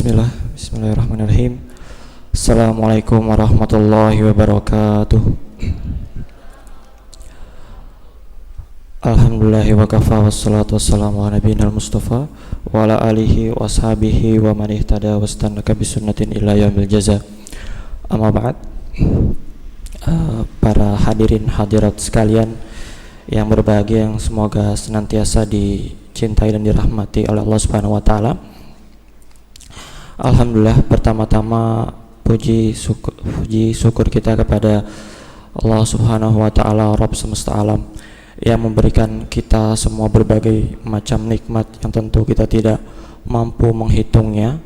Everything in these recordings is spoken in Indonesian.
Bismillahirrahmanirrahim. Assalamualaikum warahmatullahi wabarakatuh. Alhamdulillahi wa kafa wassalatu wassalamu ala nabiyina al-mustafa wa ala alihi wa ashabihi wa man ihtada wastannaka bisunnatin ila yaumil jaza. Amma ba'd. Para hadirin hadirat sekalian yang berbahagia, yang semoga senantiasa dicintai dan dirahmati oleh Allah Subhanahu wa taala. Alhamdulillah, pertama-tama puji syukur kita kepada Allah Subhanahu wa taala, Rabb semesta alam, yang memberikan kita semua berbagai macam nikmat yang tentu kita tidak mampu menghitungnya.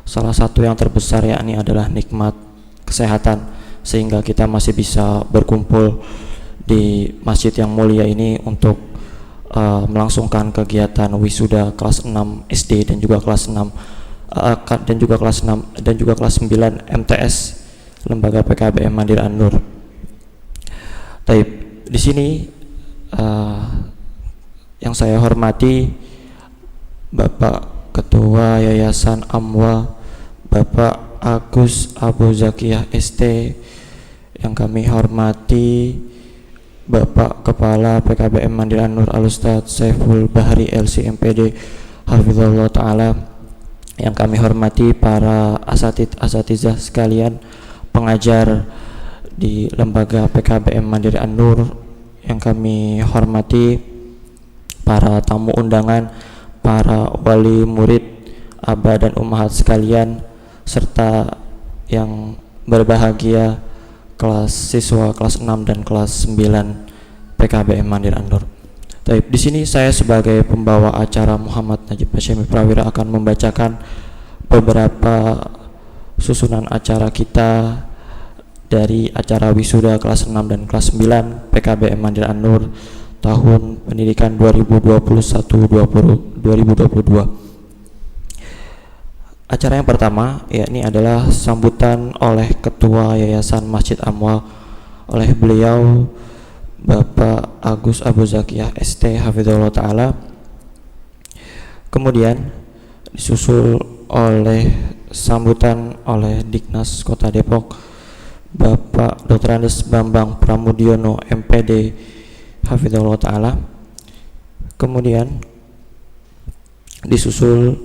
Salah satu yang terbesar yakni adalah nikmat kesehatan, sehingga kita masih bisa berkumpul di masjid yang mulia ini untuk melangsungkan kegiatan wisuda kelas 6 SD dan juga kelas 9 MTS Lembaga PKBM Mandiri An-Nur. Taib, di sini yang saya hormati Bapak Ketua Yayasan Amwa, Bapak Agus Abu Zakiyah ST, yang kami hormati Bapak Kepala PKBM Mandiri An-Nur Al-Ustadz Saiful Bahri LC MPD Hafizahullah Ta'ala, yang kami hormati para asatizah sekalian, pengajar di Lembaga PKBM Mandiri An-Nur, yang kami hormati para tamu undangan, para wali murid, aba dan ummahat sekalian, serta yang berbahagia siswa kelas 6 dan kelas 9 PKBM Mandiri An-Nur. Baik, di sini saya sebagai pembawa acara Muhammad Najib Hasyimi Prawira akan membacakan beberapa susunan acara kita dari acara wisuda kelas 6 dan kelas 9 PKBM Mandiri An-Nur tahun pendidikan 2021-2022. Acara yang pertama yakni adalah sambutan oleh Ketua Yayasan Masjid Amwa, oleh beliau Bapak Agus Abu Zakiyah ST Hafizahullah Ta'ala. Kemudian disusul oleh sambutan oleh Diknas Kota Depok, Bapak Dr. Andes Bambang Pramudiono MPD Hafizahullah Ta'ala. Kemudian disusul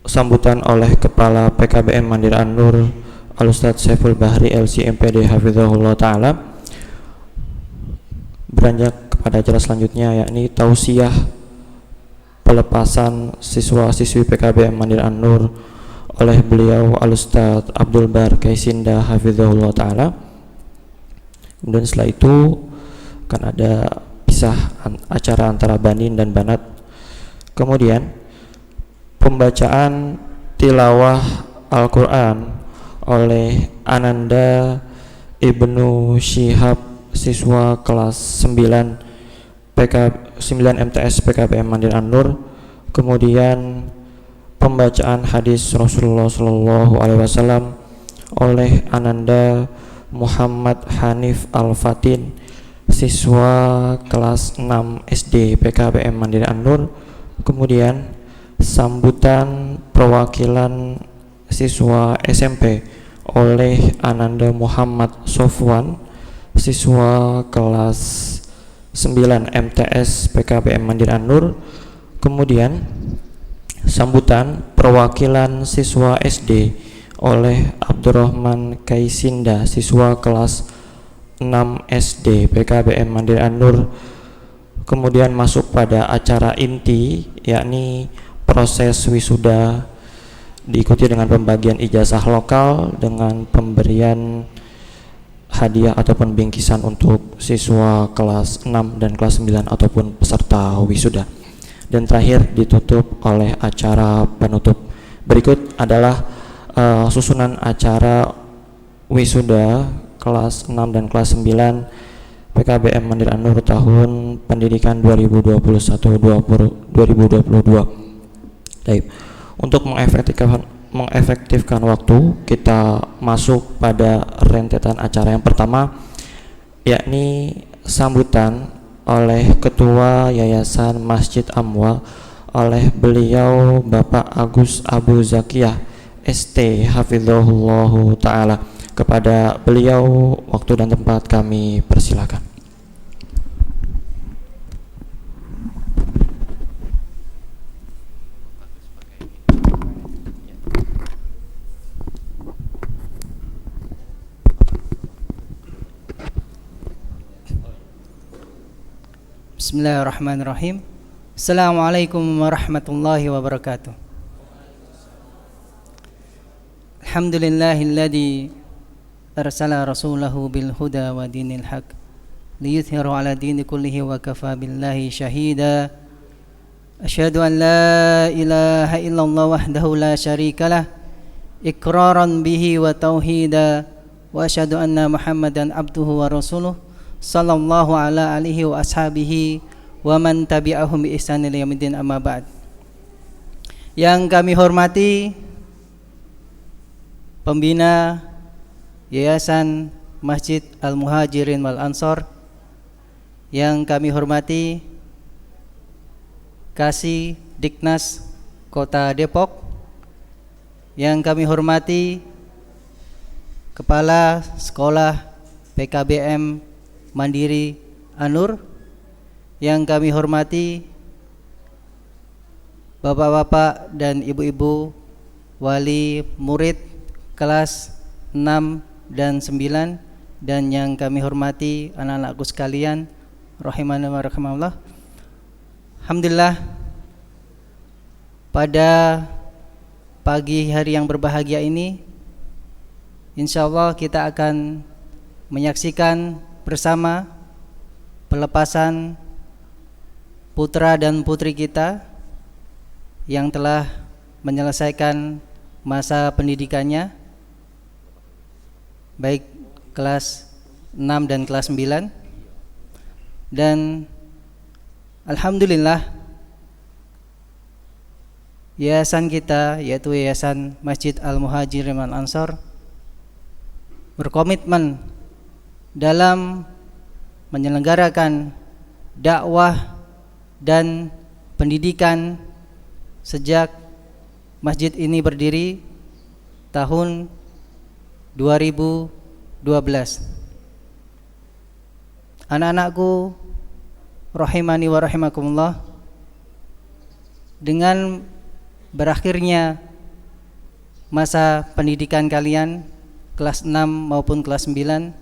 sambutan oleh Kepala PKBM Mandiri An-Nur Al-Ustadz Saiful Bahri LC MPD Hafizahullah Ta'ala. Beranjak kepada acara selanjutnya yakni tausiah pelepasan siswa-siswi PKBM Mandiri An-Nur oleh beliau Al-Ustadz Abdul Bar Kaisinda Hafizahullah Ta'ala. Kemudian setelah itu akan ada pisah acara antara banin dan banat. Kemudian pembacaan tilawah Al-Quran oleh Ananda Ibnu Syihab, siswa kelas 9 MTS PKBM Mandiri An-Nur. Kemudian pembacaan hadis Rasulullah Shallallahu Alaihi Wasallam oleh Ananda Muhammad Hanif Al-Fatin, siswa kelas 6 SD PKBM Mandiri An-Nur. Kemudian sambutan perwakilan siswa SMP oleh Ananda Muhammad Sofwan, siswa kelas 9 MTS PKBM Mandiri An-Nur. Kemudian sambutan perwakilan siswa SD oleh Abdurrahman Kaisinda, siswa kelas 6 SD PKBM Mandiri An-Nur. Kemudian masuk pada acara inti yakni proses wisuda, diikuti dengan pembagian ijazah lokal dengan pemberian hadiah ataupun bingkisan untuk siswa kelas 6 dan kelas 9 ataupun peserta wisuda. Dan terakhir ditutup oleh acara penutup. Berikut adalah susunan acara wisuda kelas 6 dan kelas 9 PKBM Mandiri An-Nur tahun pendidikan 2021-2022. Baik, untuk mengefektifkan waktu, kita masuk pada rentetan acara yang pertama yakni sambutan oleh Ketua Yayasan Masjid Amwa oleh beliau Bapak Agus Abu Zakiyah ST hafizahullahu taala. Kepada beliau waktu dan tempat kami persilakan. Bismillahirrahmanirrahim. Assalamualaikum warahmatullahi wabarakatuh. Alhamdulillahilladzi arsala rasulahu bil huda wa dinil haq liyudhhirahu ala dini kullihi wa kafa billahi syahida. Asyhadu an la ilaha illallah wahdahu la syarikalah iqraran bihi wa tauhida wa asyhadu anna Muhammadan abduhu wa rasuluh sallallahu ala alihi wa ashabihi wa man tabi'ahum bi ihsan ila yaumiddin, amma ba'd. Yang kami hormati pembina Yayasan Masjid Al-Muhajirin wal Ansor, yang kami hormati Kasih Diknas Kota Depok, yang kami hormati Kepala Sekolah PKBM Mandiri Anur, yang kami hormati bapak-bapak dan ibu-ibu wali murid kelas 6 dan 9, dan yang kami hormati anak-anakku sekalian rahimani wa rahimakumullah. Alhamdulillah, pada pagi hari yang berbahagia ini insyaallah kita akan menyaksikan bersama pelepasan putra dan putri kita yang telah menyelesaikan masa pendidikannya, baik kelas 6 dan kelas 9. Dan alhamdulillah, yayasan kita, yaitu Yayasan Masjid Al-Muhajirin wal Ansor, berkomitmen dalam menyelenggarakan dakwah dan pendidikan sejak masjid ini berdiri tahun 2012. Anak-anakku rahimani wa rahimakumullah, dengan berakhirnya masa pendidikan kalian kelas 6 maupun kelas 9,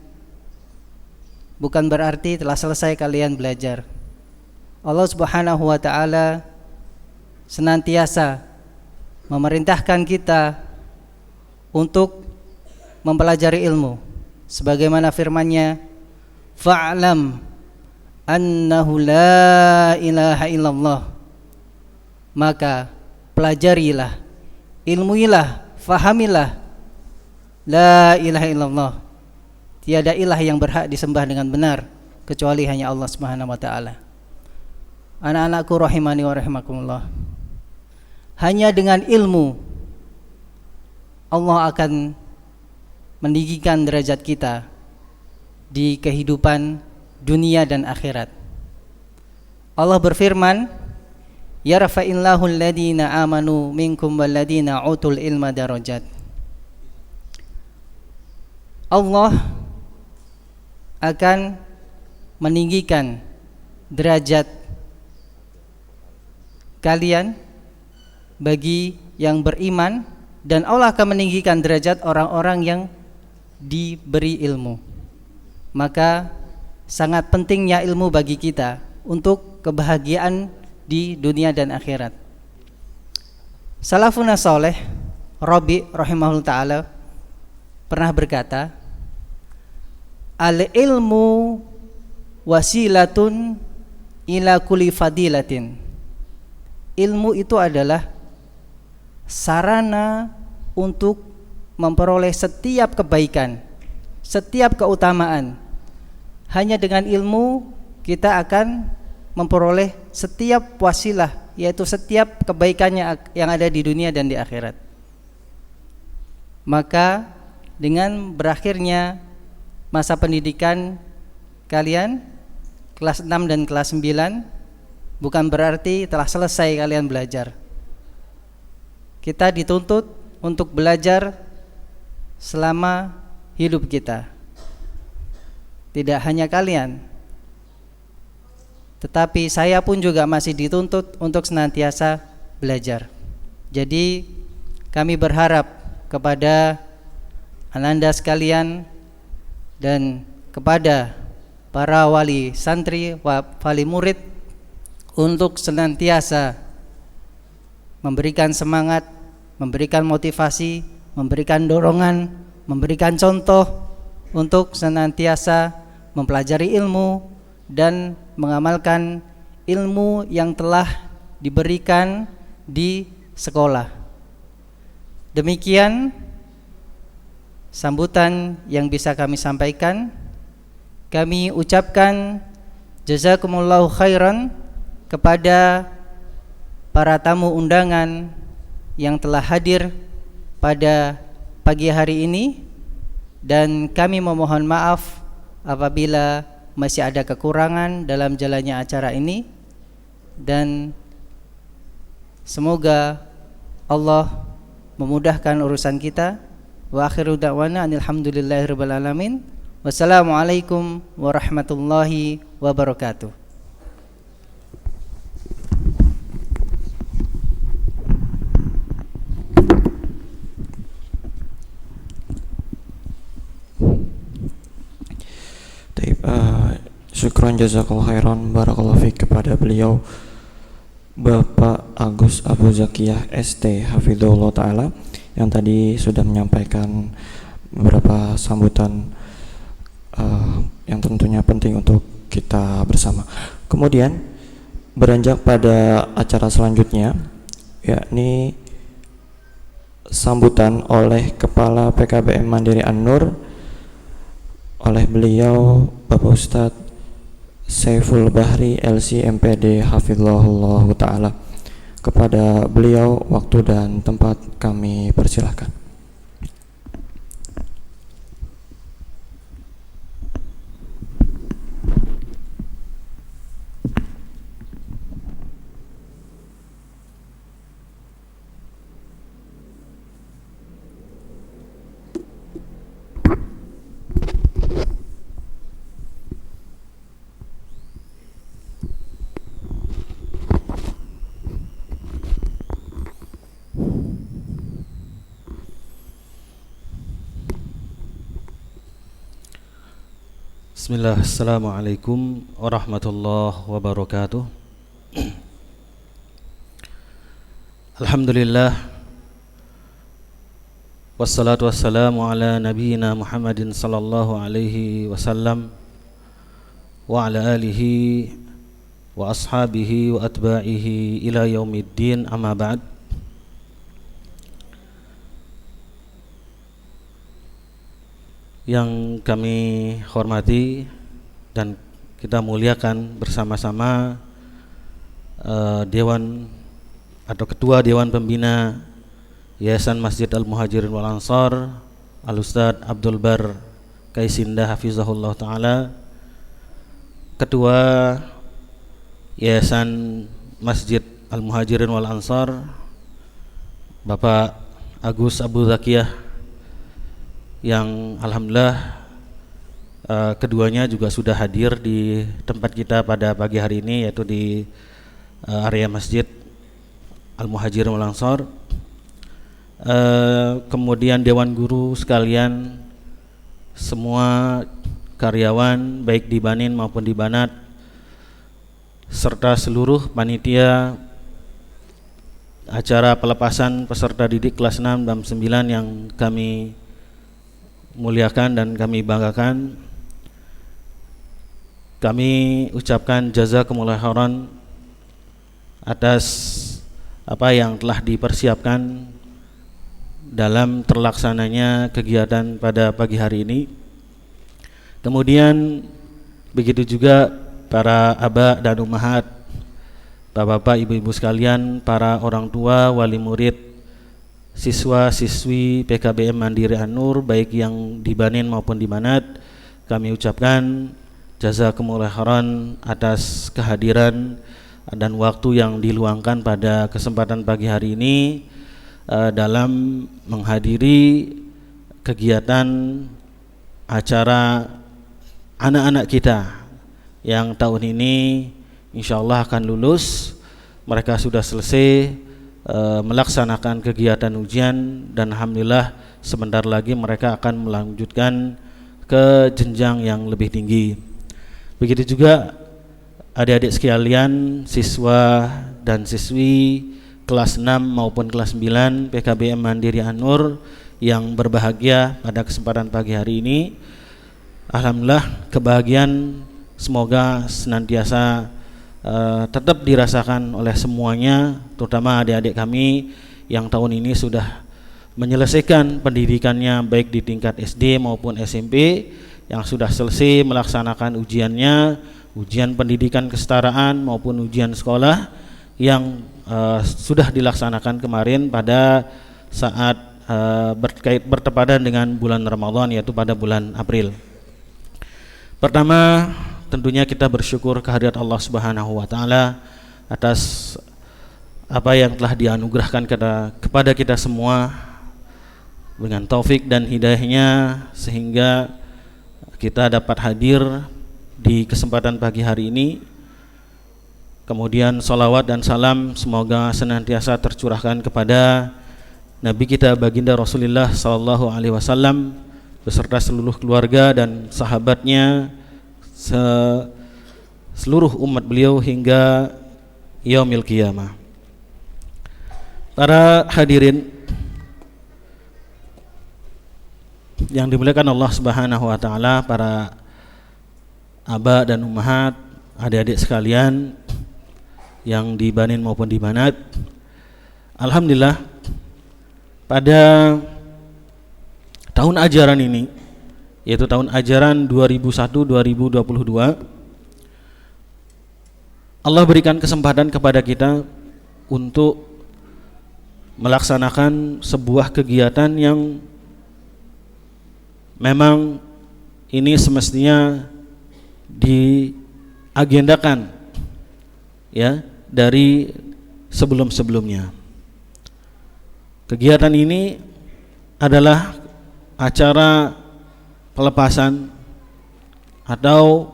bukan berarti telah selesai kalian belajar. Allah Subhanahu wa ta'ala senantiasa memerintahkan kita untuk mempelajari ilmu, sebagaimana firman-Nya, fa'lam annahu la ilaha illallah, maka pelajarilah, ilmuilah, fahamilah, la ilaha illallah, tiada ilah yang berhak disembah dengan benar kecuali hanya Allah Subhanahu wa ta'ala. Anak-anakku rahimani wa rahimakumullah, hanya dengan ilmu Allah akan meninggikan derajat kita di kehidupan dunia dan akhirat. Allah berfirman, yarfa'illahu alladhina amanu minkum walladhina utul ilma darajat. Allah akan meninggikan derajat kalian bagi yang beriman, dan Allah akan meninggikan derajat orang-orang yang diberi ilmu. Maka sangat pentingnya ilmu bagi kita untuk kebahagiaan di dunia dan akhirat. Salafun saleh Rabi rahimahullah ta'ala pernah berkata, al ilmu wasilatun ila kulli fadilatin. Ilmu itu adalah sarana untuk memperoleh setiap kebaikan, setiap keutamaan. Hanya dengan ilmu kita akan memperoleh setiap wasilah, yaitu setiap kebaikannya yang ada di dunia dan di akhirat. Maka dengan berakhirnya masa pendidikan kalian kelas 6 dan kelas 9, bukan berarti telah selesai kalian belajar. Kita dituntut untuk belajar selama hidup kita. Tidak hanya kalian, tetapi saya pun juga masih dituntut untuk senantiasa belajar. Jadi kami berharap kepada ananda sekalian dan kepada para wali santri, wali murid untuk senantiasa memberikan semangat, memberikan motivasi, memberikan dorongan, memberikan contoh untuk senantiasa mempelajari ilmu dan mengamalkan ilmu yang telah diberikan di sekolah. Demikian sambutan yang bisa kami sampaikan. Kami ucapkan jazakumullahu khairan kepada para tamu undangan yang telah hadir pada pagi hari ini, dan kami memohon maaf apabila masih ada kekurangan dalam jalannya acara ini, dan semoga Allah memudahkan urusan kita. Wa akhiru da'wana alhamdulillahirabbil alamin. Wassalamualaikum warahmatullahi wabarakatuh. Syukron jazakallahu khairan barakallahu fiik kepada beliau Bapak Agus Abu Zakiyah ST hafizahullah taala yang tadi sudah menyampaikan beberapa sambutan yang tentunya penting untuk kita bersama. Kemudian beranjak pada acara selanjutnya, yakni sambutan oleh Kepala PKBM Mandiri An-Nur oleh beliau Bapak Ustadz Saiful Bahri LC MPD hafizahullah taala. Kepada beliau waktu dan tempat kami persilahkan. Bismillah, assalamualaikum warahmatullahi wabarakatuh. Alhamdulillah, wassalatu wassalamu ala nabiyyina Muhammadin sallallahu alaihi wasallam wa ala alihi wa ashabihi wa atba'ihi ila yaumiddin, amma ba'd. Yang kami hormati dan kita muliakan bersama-sama Dewan atau Ketua Dewan Pembina Yayasan Masjid Al-Muhajirin wal Ansar Al-Ustadz Abdul Bar Kaisinda hafizahullah ta'ala, Ketua Yayasan Masjid Al-Muhajirin wal Ansar Bapak Agus Abu Zakiyah, yang alhamdulillah keduanya juga sudah hadir di tempat kita pada pagi hari ini, yaitu di area Masjid Al-Muhajirin wal Ansar. Kemudian Dewan Guru sekalian, semua karyawan baik di Banin maupun di Banat, serta seluruh panitia acara pelepasan peserta didik kelas 6 dan 9 yang kami muliakan dan kami banggakan. Kami ucapkan jazakumullah khairan atas apa yang telah dipersiapkan dalam terlaksananya kegiatan pada pagi hari ini. Kemudian begitu juga para aba dan ummahat, bapak-bapak, ibu-ibu sekalian, para orang tua, wali murid, siswa-siswi PKBM Mandiri An-Nur baik yang di Banin maupun di Banat, kami ucapkan jazakumullah khairan atas kehadiran dan waktu yang diluangkan pada kesempatan pagi hari ini dalam menghadiri kegiatan acara anak-anak kita yang tahun ini insyaallah akan lulus. Mereka sudah selesai melaksanakan kegiatan ujian dan alhamdulillah sebentar lagi mereka akan melanjutkan ke jenjang yang lebih tinggi. Begitu juga adik-adik sekalian, siswa dan siswi kelas 6 maupun kelas 9 PKBM Mandiri An-Nur yang berbahagia pada kesempatan pagi hari ini. Alhamdulillah kebahagiaan semoga senantiasa tetap dirasakan oleh semuanya, terutama adik-adik kami yang tahun ini sudah menyelesaikan pendidikannya baik di tingkat SD maupun SMP, yang sudah selesai melaksanakan ujiannya, ujian pendidikan kesetaraan maupun ujian sekolah yang sudah dilaksanakan kemarin pada saat bertepatan dengan bulan Ramadan, yaitu pada bulan April. Pertama, tentunya kita bersyukur kehadirat Allah Subhanahu wa taala atas apa yang telah dianugerahkan kepada kita semua dengan taufik dan hidayahnya sehingga kita dapat hadir di kesempatan pagi hari ini. Kemudian salawat dan salam semoga senantiasa tercurahkan kepada Nabi kita baginda Rasulullah sallallahu alaihi wasallam beserta seluruh keluarga dan sahabatnya, seluruh umat beliau hingga yaumil qiyamah. Para hadirin yang dimuliakan Allah Subhanahu wa taala, para aba dan ummahat, adik-adik sekalian yang di Banin maupun di Banat. Alhamdulillah pada tahun ajaran ini, yaitu tahun ajaran 2001-2022, Allah berikan kesempatan kepada kita untuk melaksanakan sebuah kegiatan yang memang ini semestinya diagendakan ya dari sebelum-sebelumnya. Kegiatan ini adalah acara pelepasan atau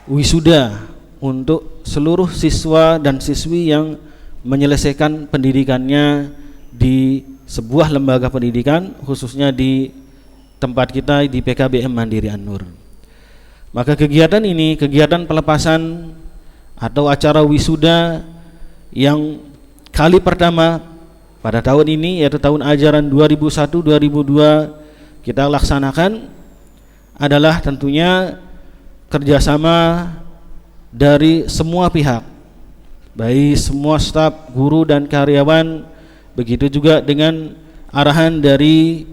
wisuda untuk seluruh siswa dan siswi yang menyelesaikan pendidikannya di sebuah lembaga pendidikan, khususnya di tempat kita di PKBM Mandiri An-Nur. Maka kegiatan ini, kegiatan pelepasan atau acara wisuda yang kali pertama pada tahun ini, yaitu tahun ajaran 2001-2002 kita laksanakan, adalah tentunya kerjasama dari semua pihak, baik semua staf, guru dan karyawan, begitu juga dengan arahan dari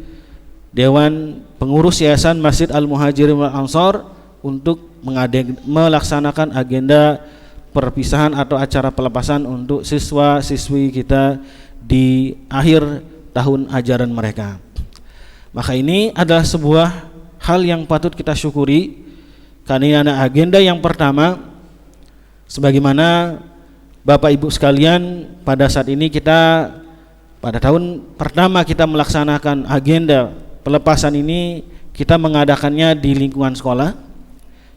Dewan Pengurus Yayasan Masjid Al-Muhajirin wal Ansor untuk melaksanakan agenda perpisahan atau acara pelepasan untuk siswa-siswi kita di akhir tahun ajaran mereka. Maka ini adalah sebuah hal yang patut kita syukuri, karena ini agenda yang pertama. Sebagaimana Bapak Ibu sekalian, pada saat ini kita pada tahun pertama kita melaksanakan agenda pelepasan ini, kita mengadakannya di lingkungan sekolah,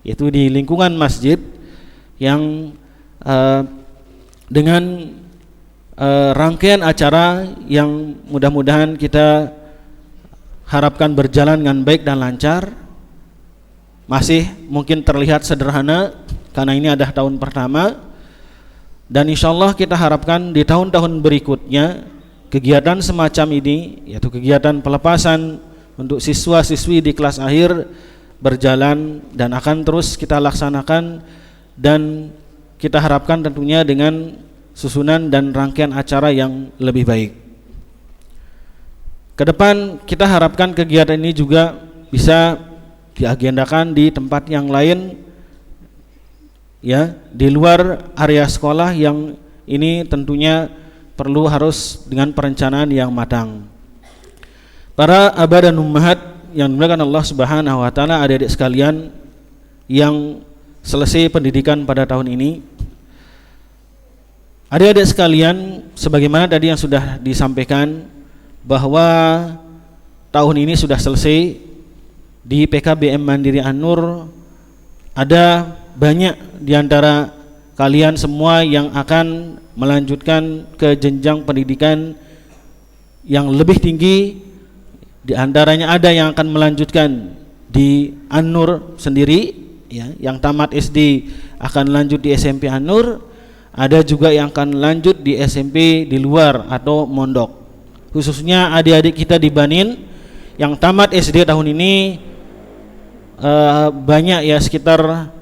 yaitu di lingkungan masjid yang dengan rangkaian acara yang mudah-mudahan kita harapkan berjalan dengan baik dan lancar. Masih mungkin terlihat sederhana karena ini adalah tahun pertama, dan insyaallah kita harapkan di tahun-tahun berikutnya kegiatan semacam ini, yaitu kegiatan pelepasan untuk siswa-siswi di kelas akhir, berjalan dan akan terus kita laksanakan, dan kita harapkan tentunya dengan susunan dan rangkaian acara yang lebih baik. Kedepan kita harapkan kegiatan ini juga bisa diagendakan di tempat yang lain, ya, di luar area sekolah, yang ini tentunya perlu harus dengan perencanaan yang matang. Para aba dan ummahat yang dimuliakan Allah Subhanahu wa taala, adik-adik sekalian yang selesai pendidikan pada tahun ini, Adik-adik sekalian, sebagaimana tadi yang sudah disampaikan bahwa tahun ini sudah selesai di PKBM Mandiri An-Nur, ada banyak di antara kalian semua yang akan melanjutkan ke jenjang pendidikan yang lebih tinggi. Di antaranya ada yang akan melanjutkan di An-Nur sendiri, ya, yang tamat SD akan lanjut di SMP An-Nur. Ada juga yang akan lanjut di SMP di luar atau mondok. Khususnya adik-adik kita di Banin yang tamat SD tahun ini banyak, ya, sekitar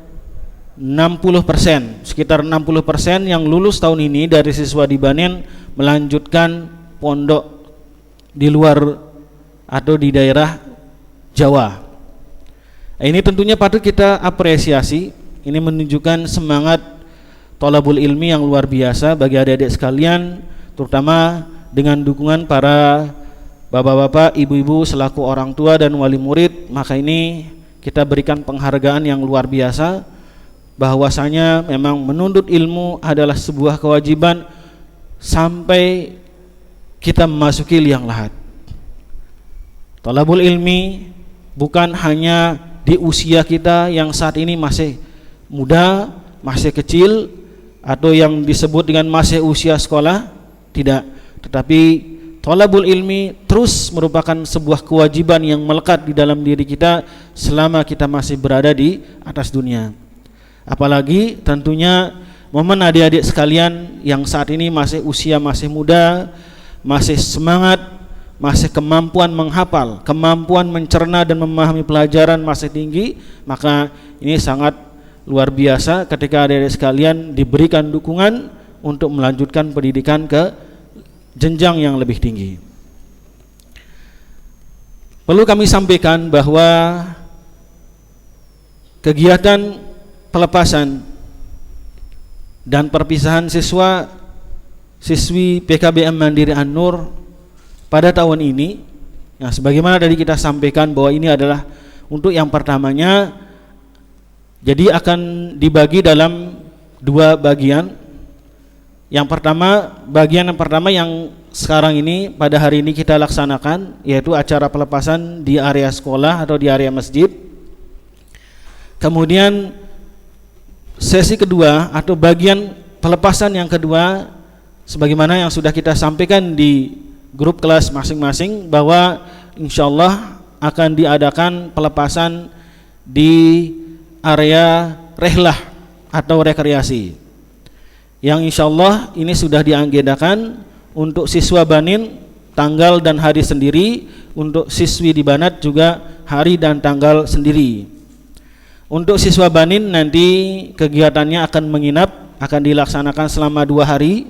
60%. Sekitar 60% yang lulus tahun ini dari siswa di Banin melanjutkan pondok di luar atau di daerah Jawa. Ini tentunya patut kita apresiasi. Ini menunjukkan semangat thalabul ilmi yang luar biasa bagi adik-adik sekalian, terutama dengan dukungan para bapak-bapak, ibu-ibu selaku orang tua dan wali murid. Maka ini kita berikan penghargaan yang luar biasa, bahwasanya memang menuntut ilmu adalah sebuah kewajiban sampai kita memasuki liang lahat. Thalabul ilmi bukan hanya di usia kita yang saat ini masih muda, masih kecil, atau yang disebut dengan masih usia sekolah, tidak, tetapi thalabul ilmi terus merupakan sebuah kewajiban yang melekat di dalam diri kita selama kita masih berada di atas dunia. Apalagi tentunya momen adik-adik sekalian yang saat ini masih usia masih muda, masih semangat, masih kemampuan menghafal, kemampuan mencerna dan memahami pelajaran masih tinggi, maka ini sangat luar biasa ketika adik-adik sekalian diberikan dukungan untuk melanjutkan pendidikan ke jenjang yang lebih tinggi. Perlu kami sampaikan bahwa kegiatan pelepasan dan perpisahan siswi PKBM Mandiri An-Nur pada tahun ini, nah, sebagaimana tadi kita sampaikan bahwa ini adalah untuk yang pertamanya. Jadi akan dibagi dalam dua bagian. Yang pertama, bagian yang pertama yang sekarang ini pada hari ini kita laksanakan, yaitu acara pelepasan di area sekolah atau di area masjid. Kemudian sesi kedua atau bagian pelepasan yang kedua, sebagaimana yang sudah kita sampaikan di grup kelas masing-masing, bahwa insyaallah akan diadakan pelepasan di area rehlah atau rekreasi, yang insyaallah ini sudah diagendakan untuk siswa Banin tanggal dan hari sendiri, untuk siswi di Banat juga hari dan tanggal sendiri. Untuk siswa Banin nanti kegiatannya akan menginap, akan dilaksanakan selama 2 hari,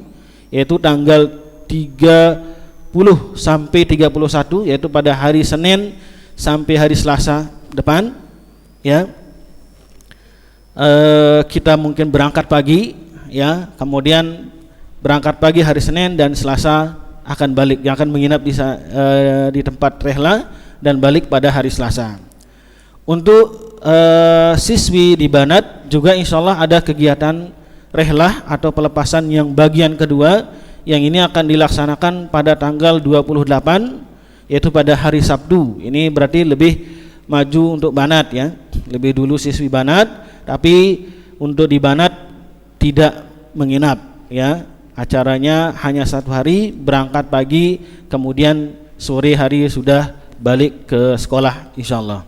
yaitu tanggal 30 sampai 31, yaitu pada hari Senin sampai hari Selasa depan, ya. Kita mungkin berangkat pagi, ya, kemudian berangkat pagi hari Senin dan Selasa akan balik, yang akan menginap di tempat rehla dan balik pada hari Selasa. Untuk siswi di Banat juga insyaallah ada kegiatan rehlah atau pelepasan yang bagian kedua, yang ini akan dilaksanakan pada tanggal 28, yaitu pada hari Sabtu. Ini berarti lebih maju untuk Banat, ya, lebih dulu siswi Banat. Tapi untuk di Banat tidak menginap, ya, acaranya hanya 1 hari, berangkat pagi, kemudian sore hari sudah balik ke sekolah insyaallah.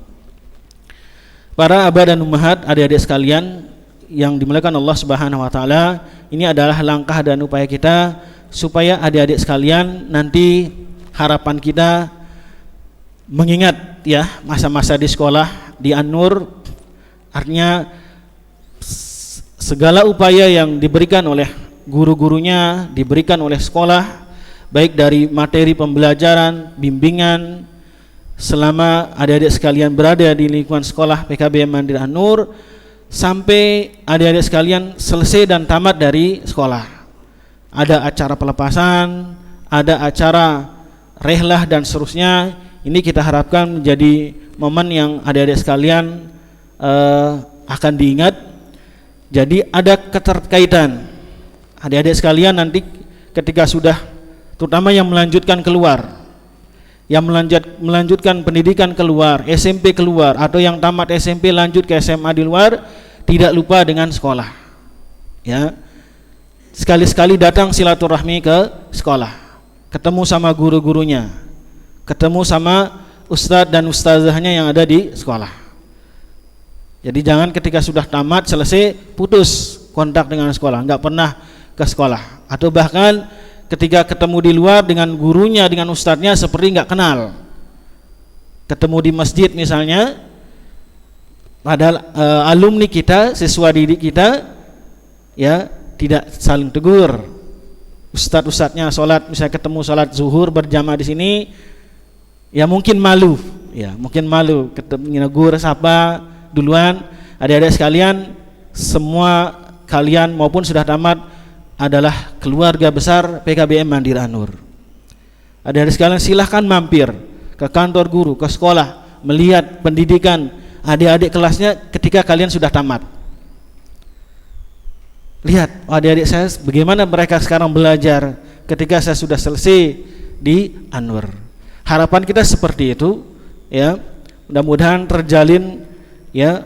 Para abah dan ummahat, adik-adik sekalian yang dimuliakan Allah Subhanahu wa taala, ini adalah langkah dan upaya kita supaya adik-adik sekalian nanti harapan kita mengingat, ya, masa-masa di sekolah di An-Nur. Artinya segala upaya yang diberikan oleh guru-gurunya, diberikan oleh sekolah, baik dari materi pembelajaran, bimbingan, selama adik-adik sekalian berada di lingkungan sekolah PKBM Mandiri An-Nur, sampai adik-adik sekalian selesai dan tamat dari sekolah. Ada acara pelepasan, ada acara rehlah dan seterusnya. Ini kita harapkan menjadi momen yang adik-adik sekalian akan diingat. Jadi ada keterkaitan Adik-adik sekalian nanti ketika sudah, terutama yang melanjutkan keluar, yang melanjutkan pendidikan keluar, SMP keluar, atau yang tamat SMP lanjut ke SMA di luar, tidak lupa dengan sekolah. Ya, sekali-sekali datang silaturahmi ke sekolah, ketemu sama guru-gurunya, ketemu sama ustadz dan ustazahnya yang ada di sekolah. Jadi jangan ketika sudah tamat selesai putus kontak dengan sekolah, nggak pernah ke sekolah, atau bahkan ketika ketemu di luar dengan gurunya, dengan ustadznya seperti nggak kenal. Ketemu di masjid misalnya, padahal alumni kita, siswa didik kita, ya tidak saling tegur. Ustadz-ustadznya sholat, misalnya ketemu sholat zuhur berjamaah di sini, ya mungkin malu, ketemu negur sapa duluan. Adik-adik sekalian, semua kalian maupun sudah tamat adalah keluarga besar PKBM Mandiri An-Nur. Adik-adik sekalian, silahkan mampir ke kantor guru, ke sekolah, melihat pendidikan adik-adik kelasnya ketika kalian sudah tamat. Lihat adik-adik saya bagaimana mereka sekarang belajar ketika saya sudah selesai di An-Nur. Harapan kita seperti itu, ya. Mudah-mudahan terjalin, ya,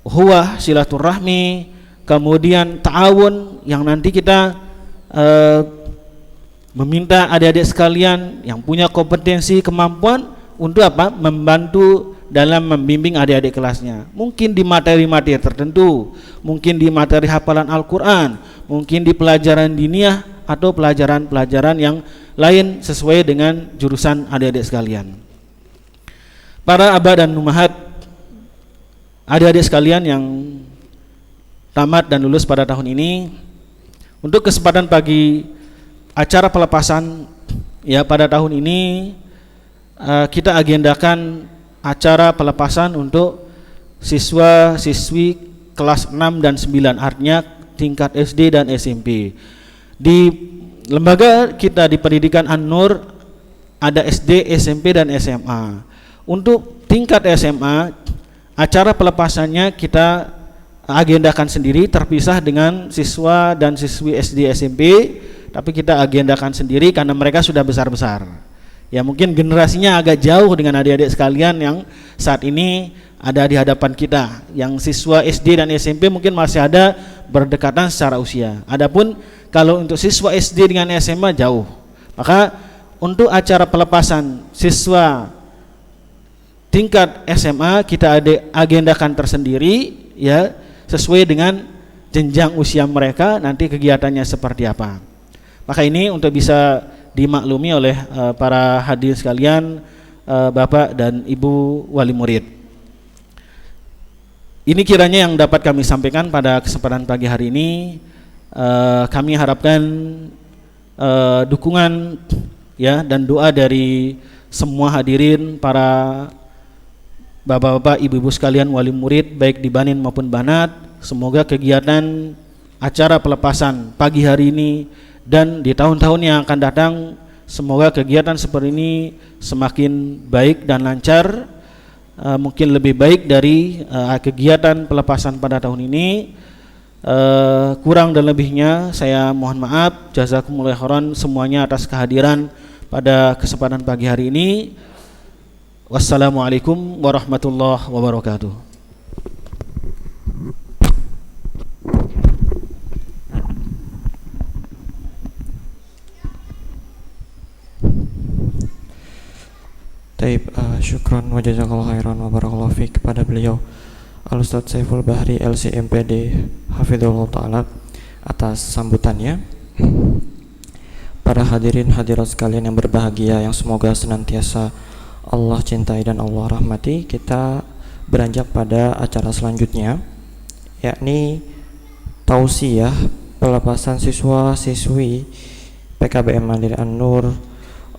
ukhuwah, silaturahmi, kemudian ta'awun, yang nanti kita meminta adik-adik sekalian yang punya kompetensi, kemampuan untuk apa? Membantu dalam membimbing adik-adik kelasnya. Mungkin di materi-materi tertentu, mungkin di materi hafalan Al-Quran, mungkin di pelajaran diniyah atau pelajaran-pelajaran yang lain sesuai dengan jurusan adik-adik sekalian. Para abah dan ummahat, adik-adik sekalian yang tamat dan lulus pada tahun ini, untuk kesempatan pagi acara pelepasan, ya, pada tahun ini kita agendakan acara pelepasan untuk siswa-siswi kelas 6 dan 9, artinya tingkat SD dan SMP. Di lembaga kita di pendidikan An-Nur ada SD, SMP dan SMA. Untuk tingkat SMA, acara pelepasannya kita agendakan sendiri, terpisah dengan siswa dan siswi SD, SMP, tapi kita agendakan sendiri karena mereka sudah besar-besar. Ya, mungkin generasinya agak jauh dengan adik-adik sekalian yang saat ini ada di hadapan kita. Yang siswa SD dan SMP mungkin masih ada berdekatan secara usia. Adapun kalau untuk siswa SD dengan SMA jauh. Maka untuk acara pelepasan siswa tingkat SMA kita agendakan tersendiri, ya, sesuai dengan jenjang usia mereka, nanti kegiatannya seperti apa. Maka ini untuk bisa dimaklumi oleh para hadirin sekalian, Bapak dan Ibu wali murid. Ini kiranya yang dapat kami sampaikan pada kesempatan pagi hari ini. Kami harapkan dukungan, ya, dan doa dari semua hadirin, para bapak-bapak, ibu-ibu sekalian wali murid baik di Banin maupun Banat. Semoga kegiatan acara pelepasan pagi hari ini dan di tahun-tahun yang akan datang, semoga kegiatan seperti ini semakin baik dan lancar, mungkin lebih baik dari kegiatan pelepasan pada tahun ini. Kurang dan lebihnya saya mohon maaf. Jazakumullah khairan semuanya atas kehadiran pada kesempatan pagi hari ini. Wassalamualaikum warahmatullahi wabarakatuh. Taib, syukran wa jazakallahu khairan wa barakallahu fiik kepada beliau Al-Ustadz Saiful Bahri LCMPD Hafizullah Ta'ala atas sambutannya. Para hadirin hadirat sekalian yang berbahagia, yang semoga senantiasa Allah cintai dan Allah rahmati, kita beranjak pada acara selanjutnya, yakni tausiyah pelepasan siswa-siswi PKBM Mandiri An-Nur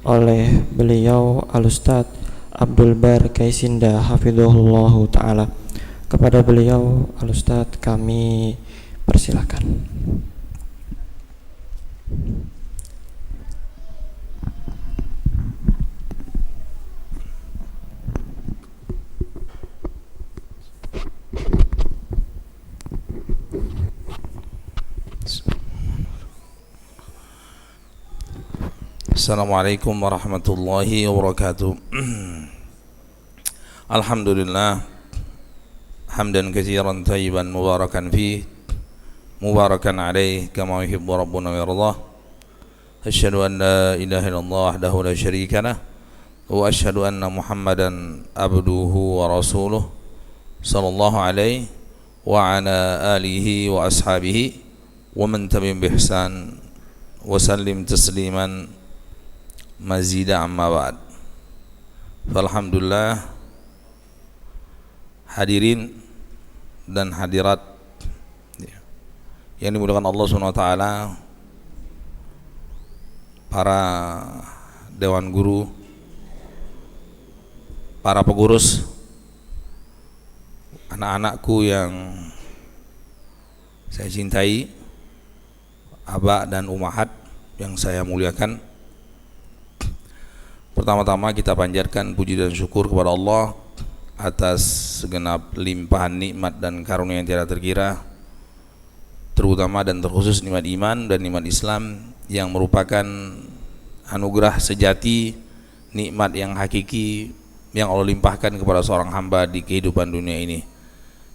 oleh beliau Al-Ustadz Abdul Bar Kaisinda Hafizullah Ta'ala. Kepada beliau Al-Ustadz kami persilakan. Assalamualaikum warahmatullahi wabarakatuh. Alhamdulillah hamdan katsiran thayyiban mubarakan fi mubarakan alaih kama yuhibbu rabbuna wa yardah. Asyhadu an la ilaha illallah wahdahu la syarika lah wa asyhadu anna Muhammadan abduhu wa rasuluh sallallahu alaihi wa ala alihi wa ashabihi wa man tabi'ahum bi ihsan wa sallim tasliman mazida amma ba'd. Alhamdulillah, hadirin dan hadirat yang dimuliakan Allah Subhanahu wa taala, para dewan guru, para pengurus, anak-anakku yang saya cintai, aba dan umahat yang saya muliakan. Pertama-tama kita panjatkan puji dan syukur kepada Allah atas segenap limpahan nikmat dan karunia yang tiada terkira, terutama dan terkhusus nikmat iman dan nikmat Islam yang merupakan anugerah sejati, nikmat yang hakiki yang Allah limpahkan kepada seorang hamba di kehidupan dunia ini.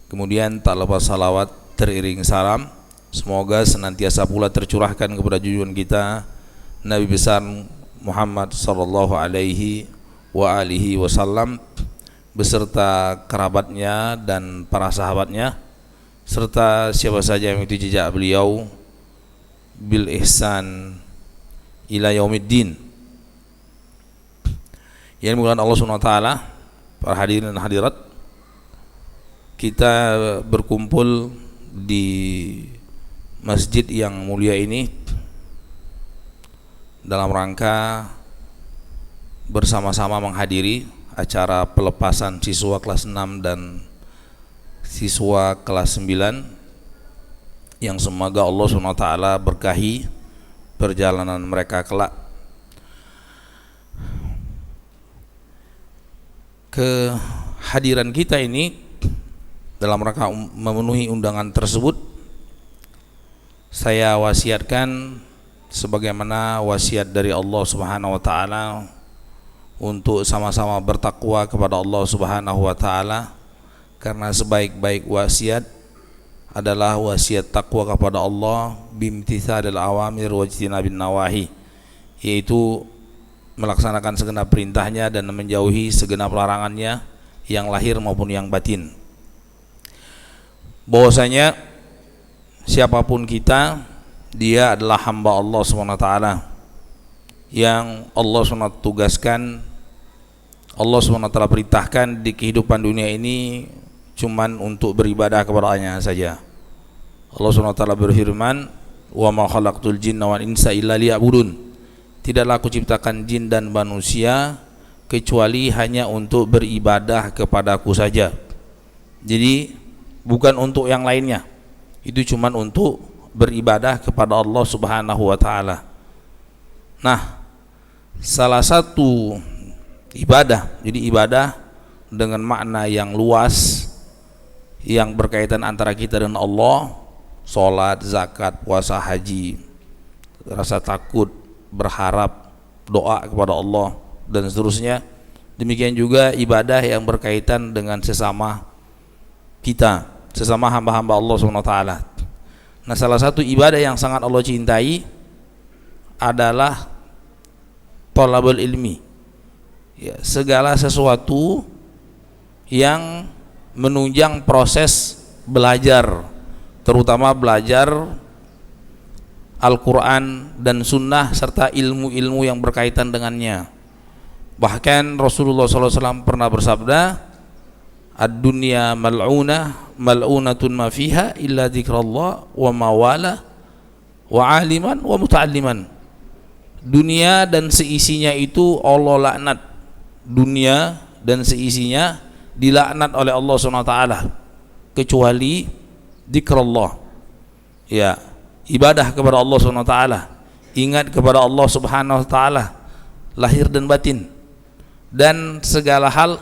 Kemudian tak lepas salawat teriring salam semoga senantiasa pula tercurahkan kepada junjungan kita Nabi besar Muhammad sallallahu alaihi wa alihi wasallam beserta kerabatnya dan para sahabatnya, serta siapa saja yang mengikuti jejak beliau bil ihsan ila yaumiddin. Yang dimuliakan Allah Subhanahu wa taala, para hadirin dan hadirat, kita berkumpul di masjid yang mulia ini dalam rangka bersama-sama menghadiri acara pelepasan siswa kelas 6 dan siswa kelas 9 yang semoga Allah SWT berkahi perjalanan mereka kelak. Kehadiran kita ini dalam rangka memenuhi undangan tersebut, saya wasiatkan sebagaimana wasiat dari Allah Subhanahu wa taala untuk sama-sama bertakwa kepada Allah Subhanahu wa taala, karena sebaik-baik wasiat adalah wasiat takwa kepada Allah bimtithalil awamir wajtinabin nawahi, yaitu melaksanakan segenap perintahnya dan menjauhi segenap larangannya yang lahir maupun yang batin. Bahwasanya siapapun kita, dia adalah hamba Allah SWT yang Allah SWT tugaskan, Allah SWT perintahkan di kehidupan dunia ini cuman untuk beribadah kepada-Nya saja. Allah SWT berfirman, wa ma khalaqtul jinna wal insa illa liya'budun, tidaklah aku ciptakan jin dan manusia kecuali hanya untuk beribadah kepadaku saja. Jadi bukan untuk yang lainnya, itu cuman untuk beribadah kepada Allah Subhanahu wa taala. Nah, salah satu ibadah, jadi ibadah dengan makna yang luas yang berkaitan antara kita dan Allah, salat, zakat, puasa, haji, rasa takut, berharap, doa kepada Allah dan seterusnya. Demikian juga ibadah yang berkaitan dengan sesama kita, sesama hamba-hamba Allah SWT. Nah, salah satu ibadah yang sangat Allah cintai adalah thalabul ilmi, ya, segala sesuatu yang menunjang proses belajar, terutama belajar Al-Quran dan Sunnah serta ilmu-ilmu yang berkaitan dengannya. Bahkan Rasulullah SAW pernah bersabda, ad-dunya mal'unatun ma fiha illa dzikrullah wa mawala wa aliman wa muta'alliman. Dunia dan seisinya itu Allah laknat. Dunia dan seisinya dilaknat oleh Allah SWT kecuali dzikrullah, ya, ibadah kepada Allah SWT, ingat kepada Allah Subhanahu wa taala lahir dan batin, dan segala hal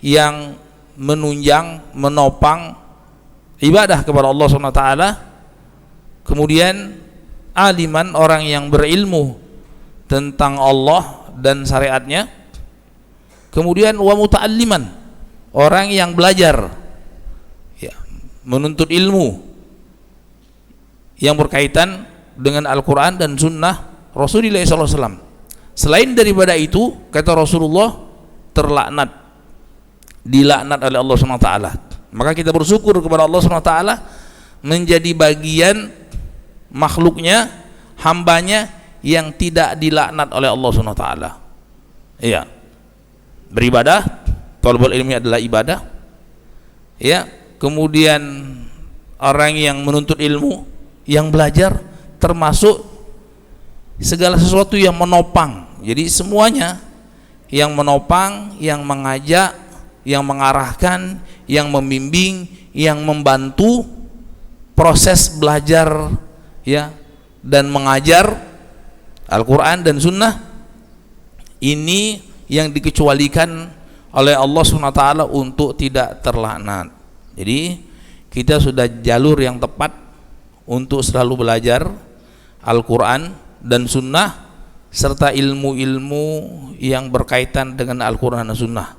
yang menunjang, menopang ibadah kepada Allah Subhanahu wa taala. Kemudian aliman, orang yang berilmu tentang Allah dan syariatnya. Kemudian wa muta'alliman, orang yang belajar, ya, menuntut ilmu yang berkaitan dengan Al-Quran dan Sunnah Rasulullah SAW. Selain daripada itu, kata Rasulullah, terlaknat, dilaknat oleh Allah SWT. Maka kita bersyukur kepada Allah SWT menjadi bagian makhluknya, hambanya yang tidak dilaknat oleh Allah SWT. Iya, beribadah, thalabul ilmi adalah ibadah, ya. Kemudian orang yang menuntut ilmu, yang belajar, termasuk segala sesuatu yang menopang. Jadi semuanya yang menopang, yang mengajak, yang mengarahkan, yang membimbing, yang membantu proses belajar, ya, dan mengajar Al-Quran dan Sunnah, ini yang dikecualikan oleh Allah SWT untuk tidak terlaknat. Jadi kita sudah jalur yang tepat untuk selalu belajar Al-Quran dan Sunnah serta ilmu-ilmu yang berkaitan dengan Al-Quran dan Sunnah.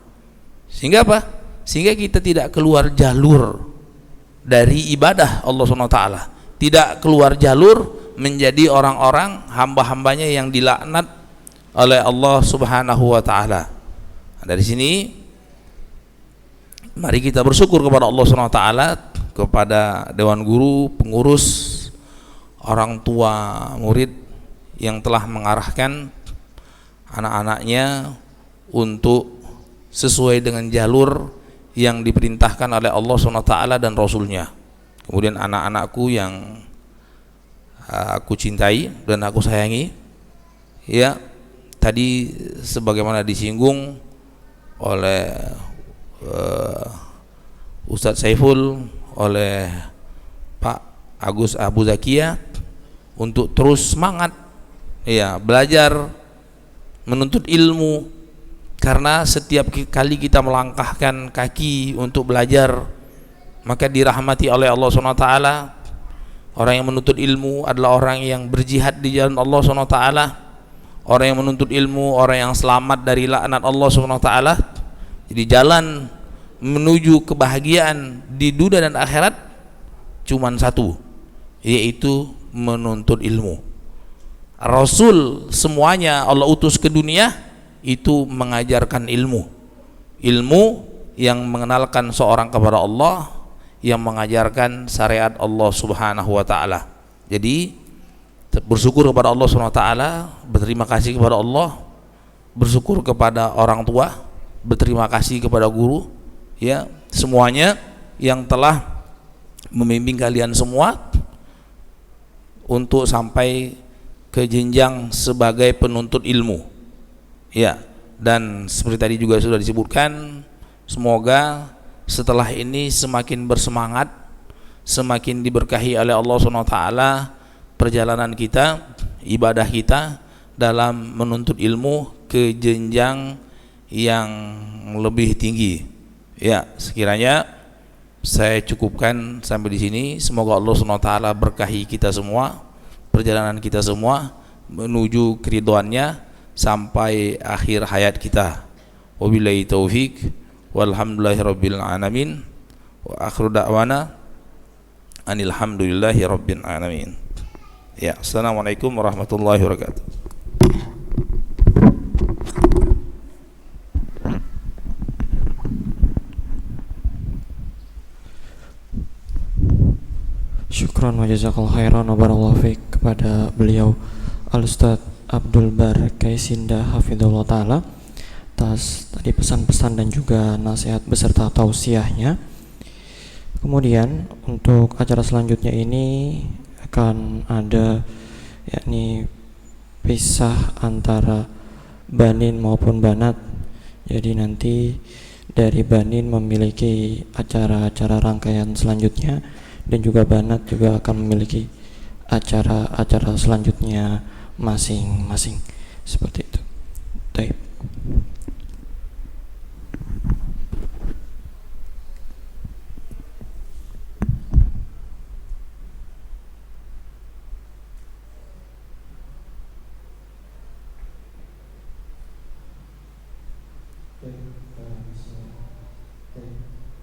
Sehingga apa? Sehingga kita tidak keluar jalur dari ibadah Allah SWT, tidak keluar jalur menjadi orang-orang hamba-hambanya yang dilaknat oleh Allah Subhanahu wa Ta'ala. Dari sini mari kita bersyukur kepada Allah Subhanahu wa Ta'ala, kepada dewan guru, pengurus, orang tua murid yang telah mengarahkan anak-anaknya untuk sesuai dengan jalur yang diperintahkan oleh Allah SWT dan Rasulnya. Kemudian anak-anakku yang aku cintai dan aku sayangi, ya, tadi sebagaimana disinggung oleh Ustadz Saiful, oleh Pak Agus Abu Zakiyah, untuk terus semangat, ya, belajar, menuntut ilmu, karena setiap kali kita melangkahkan kaki untuk belajar, maka dirahmati oleh Allah SWT. Orang yang menuntut ilmu adalah orang yang berjihad di jalan Allah SWT. Orang yang menuntut ilmu, orang yang selamat dari laknat Allah SWT. Jadi jalan menuju kebahagiaan di dunia dan akhirat cuman satu, yaitu menuntut ilmu. Rasul semuanya Allah utus ke dunia itu mengajarkan ilmu yang mengenalkan seorang kepada Allah, yang mengajarkan syariat Allah Subhanahu wa Ta'ala. Jadi bersyukur kepada Allah Subhanahu wa Ta'ala, berterima kasih kepada Allah, bersyukur kepada orang tua, berterima kasih kepada guru, ya, semuanya yang telah membimbing kalian semua untuk sampai ke jenjang sebagai penuntut ilmu, ya. Dan seperti tadi juga sudah disebutkan, semoga setelah ini semakin bersemangat, semakin diberkahi oleh Allah SWT perjalanan kita, ibadah kita dalam menuntut ilmu ke jenjang yang lebih tinggi. Ya, sekiranya saya cukupkan sampai di sini. Semoga Allah SWT berkahi kita semua, perjalanan kita semua menuju keridhoannya sampai akhir hayat kita. Wabillahi taufik, walhamdulillahirabbil alamin, wa akhiru da'wana anil hamdulillahi rabbil alamin. Ya, assalamualaikum warahmatullahi wabarakatuh. Syukran wa jazakallahu khairan wa barakallahu fiik kepada beliau Al-Ustadz Abdul Bar Kaisinda hafizahullah ta'ala atas tadi pesan-pesan dan juga nasihat beserta tausiahnya. Kemudian untuk acara selanjutnya ini akan ada, yakni pisah antara banin maupun banat. Jadi nanti dari banin memiliki acara-acara rangkaian selanjutnya, dan juga banat juga akan memiliki acara-acara selanjutnya masing-masing, seperti itu. Baik.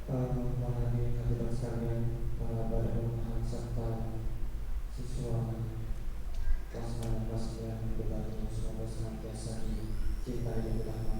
Para hadirin hadirat sekalian, para badan serta siswa kelas 9 kelas 9 yang dibantu, semoga senantiasa dicintai dan dirahmati